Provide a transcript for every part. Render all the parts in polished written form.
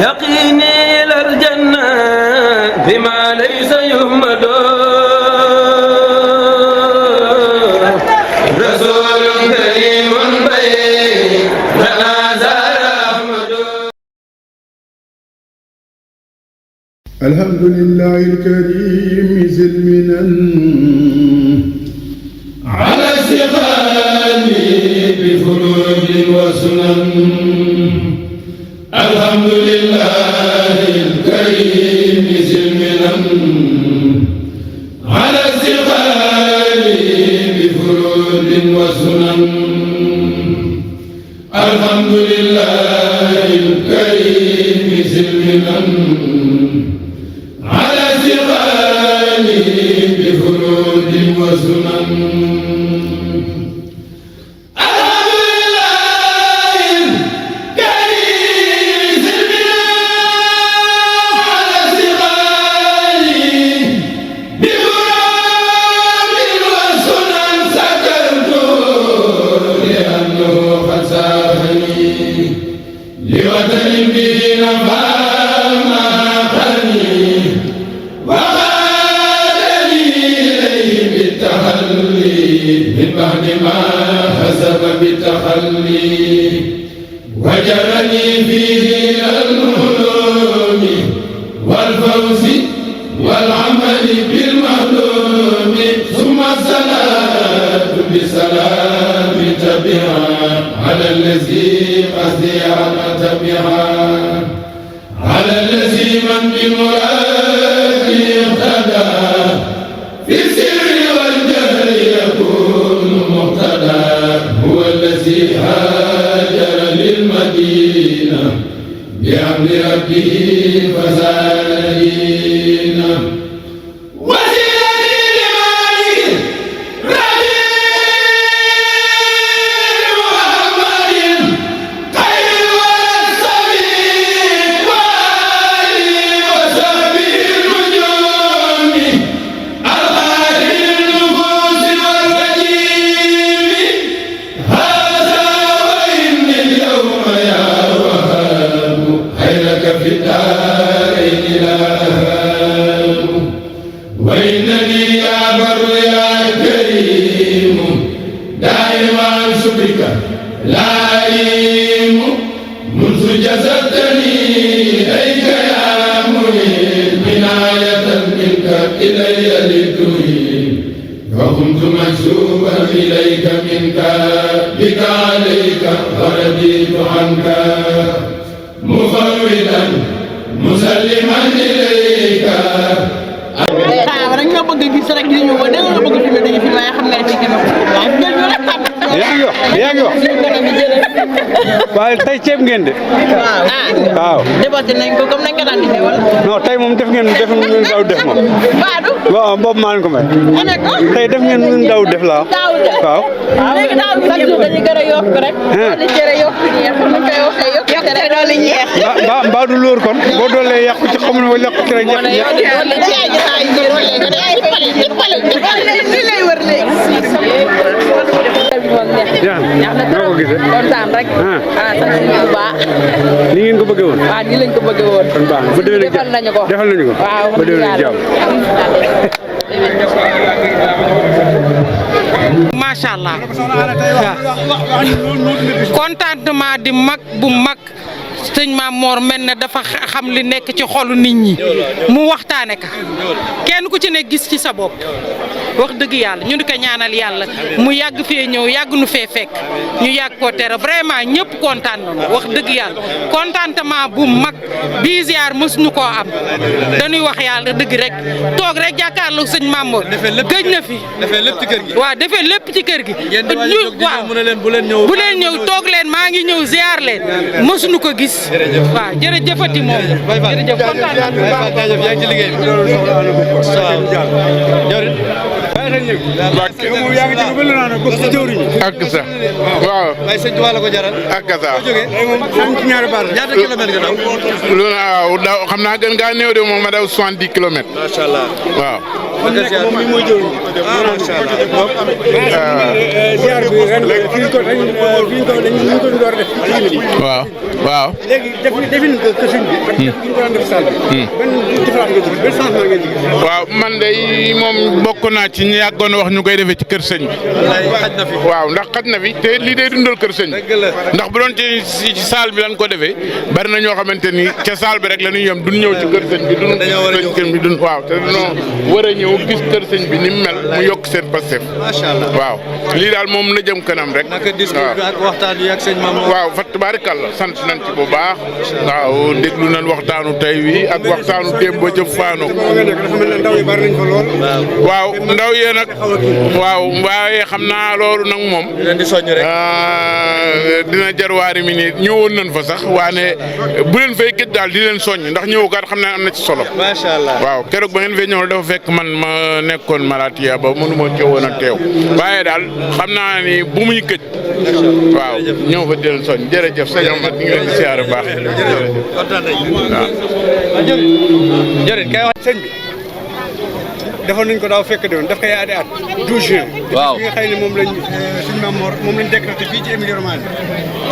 يقيني إلى الجنة بما ليس يهمد رسول كريم بين زار أحمد. الحمد لله الكريم ذي المنن على استقامي بفروض وسنن. الحمد لله الكريم ذي المنن على استقامي بفروض وسنن. الحمد لله الكريم ذي المنن على استقامي بفروض وسنن. لوطن به نفى ما خلني وغادني إليه بالتخلي من بعد ما حسب بالتخلي وجرني فيه إلى العلوم والفوز والعمل بالمعلوم ثم الصلاة بسلام تبعا على الذي قصدي تبعا على الذي من بمراد اقتدى في السر والجهر يكون مقتدى. هو الذي هاجر للمدينة بأمر ربه فزارين وإنني يا بر يا كريم دائما شكرك لا أليم منذ جسدتني إليك يا منيب عناية منك إلي للدين فكنت منسوبا إليك منك بك عليك ورديت عنك مفوضا مسلما إليك. rek nga bëgg gis rek di ñu ba dégg nga bëgg fi mu dañu fi waaye xam nga ne fekk na waaw jël ñu rek xam yaa ngi wax waaye tey ceeb ngeen de waaw débatté nañ ko comme nañ ko daan defee wala non tey moom def ngeen daw def moom baadu waaw boobu maa leen ko may tey def ngeen daw def laa waaw léegi daaw chaque jour dañu gën a yokk rek di cere yokk ñeex xam nga koy waxee yokk cere doole ñeex mbaa du lóor kon boo doolee yàqu ci xamul wala yàqu cere ñeex kontaan rek sant bu baax ni ngeen ko bëggee woon waaw ni lañ ko bëggee woon kon baax ba déwén defal nañu ko waaw ba déwén jàmm macha allah contentement di mag bu mag sëñ Maam Mor mel ne dafa xam li nekk ci xolu nit ñi mu waxtaane ka kenn ku ci ne gis ci sa bopp wax dëgg yàlla ñu di ko ñaanal yàlla mu yàgg fee ñëw yàgg nu fee fekk ñu yàgg koo tere vraiment ñëpp kontaan nañu wax dëgg yàlla contentement bu mag bii ziar mësuñu koo am dañuy wax yàlla dëgg rek toog rek jàkkaarloo sëñ Maam Mor gëj na fi defee lépp ci kër gi waaw defee lépp ci kër gi waaw mu ne leen bu leen ñëw toog leen maa ngi ñëw ziar leen mësuñu ko gis waaw jërëjëfati moom jërëjëf kontaan nañu bu baax yaa ngi ci liggéey bi ak sa waaw waaye sëñ Tuubaa la ko jaral ak sa ñaata kilomètre nga daw lu na waaw daw xam naa gën ngaa néew de moom ma daw 70 kilomètres macha allah waaw moom mi mooy jëw macha Allah ziar bi ren fi ko dañu ko door def waaw léegi defin ko sëñ bi ñu ko daan def salle ban différence nga gis ban changement nga gis waaw man de moom bokk naa ci ñi yàggoon wax ñu koy defee ci kër sëñ bi xaj na fi waaw ndax xaj na fi te lii day dundal kër sëñ bi ndax bu doon ci salle bi lañ ko defee bari na ñoo xamante ni ca salle bi rek la ñuy yem duñ ñëw ci kër sëñ bi duñ waaw te dañoo war a ñëw gis kër sëñ bi ni mu mel mu yokk seen Pastef macha Allah waaw lii daal moom na jëm kanam rek naka discours bi ak waxtaan yi ak sëñ Mamour waaw fa tabaarikàlla sant nañ ci bu baax waaw déglu nañ waxtaanu tey wi ak waxtaanu démb ba ca faano ndaw yi bari nañ fa lool waaw ndaw yee nag waaw waaye xam naa loolu nag moom leen di soññ rek dina jar waari mi nii ñëwoon nañ fa sax waane bu leen fay gëj daal di leen soññ ndax ñëwukaat xam naa am na ci solo macha Allah waaw keroog ba ngeen fay ñëw dafa fekk man ma nekkoon malatiya ba mënu ma woon a teew waaye daal xam naa ni bu muy gëj waaw ñëw fa di leen soññ jërëjëf sëñ Amad ñu ngi leen di siyaare baax jërëjëf kontaan nañu waaw jërëjëf kay wax sëñ bi defoon nañ ko daaw fekk de woon daf koy aadi at 12 juin waaw bi nga xëy ne moom lañ suñu Mamour moom lañ décrété fii ci Émile Romagne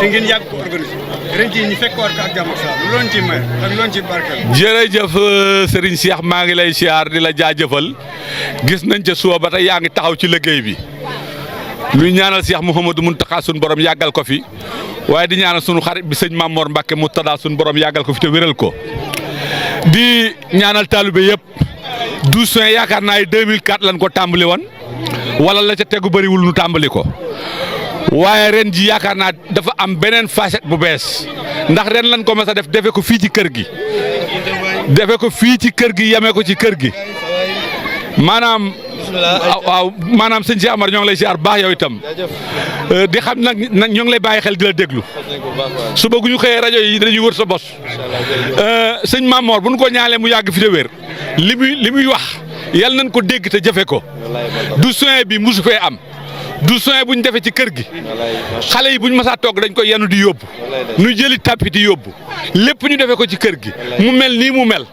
te ngeen yàgg ko organisé ren jii ñu fekk war ko ak jàmm ak salaam loon ci may ak loon ci barkeel jërëjëf Serigne Cheikh maa ngi lay siyaar di la jaajëfal gis nañ ca suba ba tey yaa ngi taxaw ci liggéey bi luy ñaanal Cheikh Mouhamadou Mountakha suñu borom yàggal ko fi waaye di ñaanal sunu xarit bi sëñ Mamour Mbacke Moutada suñu borom yàggal ko fi te wéral ko di ñaanal taalibe yëpp 12 juin yaakaar naa ne 2004 lañ ko tàmbali woon wala la ca tegu bëriwul nu tàmbali ko waaye ren ji yaakaar naa dafa am beneen facette bu bees ndax ren lañ ko mas a def defe ko fii ci kër gi defe ko fii ci kër gi yemee ko ci kër gi maanaam waaw maanaam sëñ si Amar ñoo ngi lay siyaar baax yow itam di xam nag ñoo ngi lay bàyyi xel di la déglu suba gu ñu xëyee rajo yi dañuy wër sa bos sëñ Mamour bu ñu ko ñaalee mu yàgg fi de wér li muy wax yal nañ ko dégg te jëfe ko du soin bi musu fee am du soin bu ñu defee ci kër gi xale yi bu ñu masaa toog dañ koy yenu di yóbbu nu jëli tapis di yóbbu lépp ñu defee ko ci kër gi mu mel nii mu mel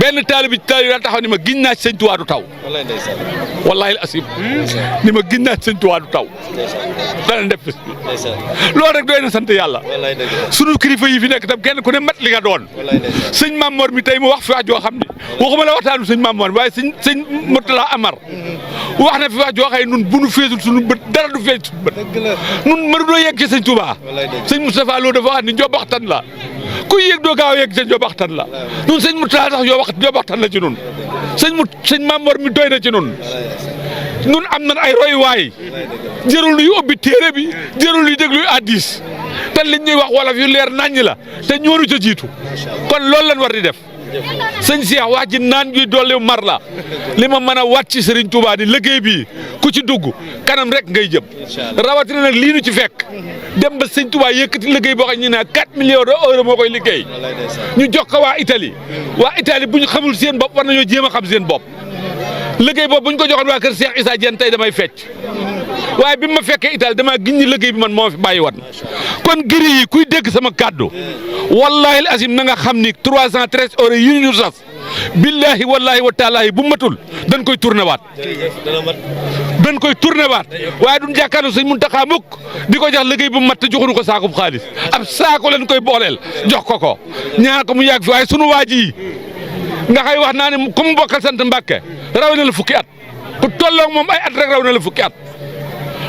benn taalibe daa taxaw ni ma giñ naa ci sëñ Tuubaa du taw wallaahi asim ni ma giñ naa ci sëñ Tuubaa du taw danañ def bis bi loolu rek doy na sant yàlla sunu kilifa yi fi nekk tam kenn ku ne mat li nga doon sëñ Mamour mi tey mu wax fi wax joo xam ne waxuma la waxtaanu sëñ Mamour waaye sëñ Mourtala Amar wax na fi wax joo xam ne nun bu nu feesul suñu bët dara du feeñ suñu bët nun mënu doo yegg ci sëñ Tuubaa sëñ Moustapha Lo dafa wax ni njobaxtan la kuy yéeg doo gaaw a yegg sa njobaxtan la nun sëñ Mourtala sax njobaxtan la ci nun sëñ Mamour mi doy na ci nun am nañ ay royuwaay jërul luy ubbi téere bi jërul luy dégluy addis te liñ ñuy wax wolof yu leer naññ la te ñoonu ca jiitu kon loolu lañ war di def sëñ Cheikh wax ji naan gi dolli mar la li ma mën a wat ci Serigne Touba ni liggéey bi ku ci dugg kanam rek ngay jëm rawatina nag lii nu ci fekk dem ba sëñ Touba yëkkati liggéey boo xam ñu ne 4 millions d'euros moo koy liggéey ñu jox ko waa Italie bu ñu xamul seen bopp war nañoo jéem a xam seen bopp liggéey boobu bu ñu ko joxoon waa kër Cheikh Issa Diène tey damay fecc waaye bi ma fekkee Italie damaa giñ ñi liggéey bi man moo fi bàyyi woon kon giri yi kuy dégg sama kàddu wallahi asim na nga xam ni 313 heures yi ñu sas billahi wallahi wa taalahi bu matul dañ koy tourné waat waaye duñ jàkkaarloo sëñ Muntaxa mukk di ko jox liggéey bu mat te joxuñu ko saakub xaalis ab saako lañ koy booleel jox ko ñaan ko mu yàgg fi waaye sunu waa ji nga xay wax naa ne ku mu bokkal sant Mbàkke raw na la fukki at ku tolloog moom ay at rek raw na la fukki at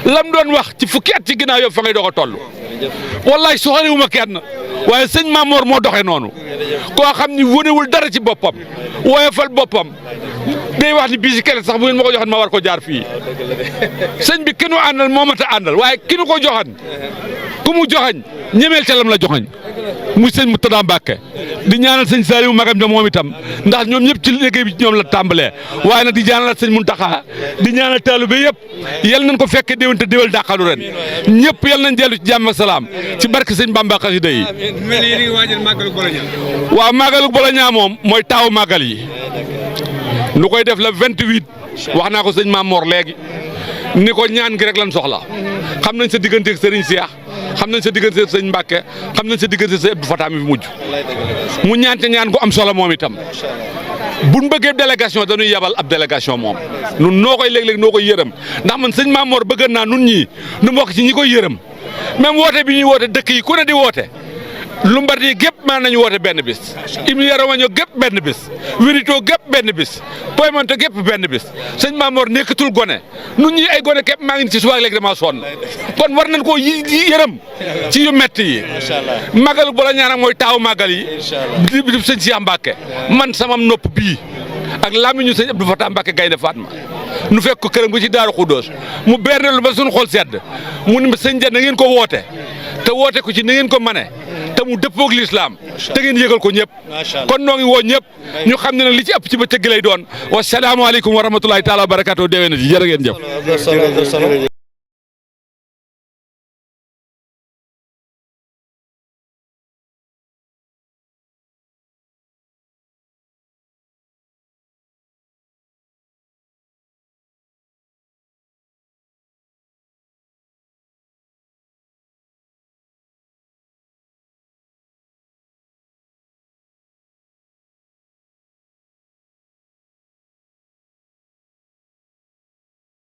lam doon wax ci fukki at ci ginnaaw yow fa ngay doog a toll wallaay soxalewuma kenn waaye sëñ Mamour moo doxee noonu koo xam ni wonewul dara ci boppam woyofal boppam day wax ni bii si kele sax bu ngeen ma ko joxoon ma war ko jaar fii sëñ bi ki nu àndal moo mat a àndal waaye ki nu ko joxan ku mu joxañ ñemeel ca lam la joxañ muy sëñ Mourtada Mbacke di ñaanal sëñ Saliou magam ja moom itam ndax ñoom ñëpp ci liggéey bi ci ñoom la tàmbalee waaye nag di ñaanal sëñ Mountakha di ñaanal taalibe yëpp yal nañ ko fekke déwén te déwél dàqalu ren ñëpp yal nañ dellu ci jàmm ak salaam ci barke sëñ Bamba xasida yi waaw màggalu Bologna moom mooy taawu màggal yi nu koy def le 28 wax naa ko sëñ Mamour léegi ni ko ñaan gi rek lan soxla xam nañ sa diggante ak Serigne Cheikh xam nañ sa diggante ak sëñ Mbacke xam nañ sa diggante ak sëñ Abdou Fatah mi fi mujj mu ñaan te ñaan gu am solo moom itam buñ bëggee délégation dañuy yabal ab délégation moom nun noo koy léeg-léeg noo koy yërëm ndax man sëñ Maam Mor bëgg naa nun ñii nu bokk ci ñi koy yërëm même woote bi ñuy woote dëkk yi ku ne di woote Lombardie gépp mën nañu woote benn bis Emilia Romagna gépp benn bis Veneto gépp benn bis Piemonte gépp benn bis sëñ Maam Mor nekkatul gone nun ñi ay gone képp maa ngi ci suba léegi damaa sonn kon war nañ koo yërëm ci yu metti yi magal bu la ñaanal mooy taaw magal yi di sëñ Cheikh Mbacke man samam nopp bii ak làmmiñu sëñ Abdou Fatah Mbacke Gaynde Fatma nu fekk ko këram bu ci Daaru Xuddoos mu bernelu ba suñu xol sedd mu ni sëñ ja na ngeen ko woote te woote ko ci na ngeen ko mane te mu dëppoog lislaam te ngeen yëgal ko ñëpp kon noo ngi woo ñëpp ñu xam ne nag li ci ëpp ci ba tëgg lay doon wasalaamaaleykum wa rahmatulahi taala wa barakatuh déwéna ji jërë ngeen jëf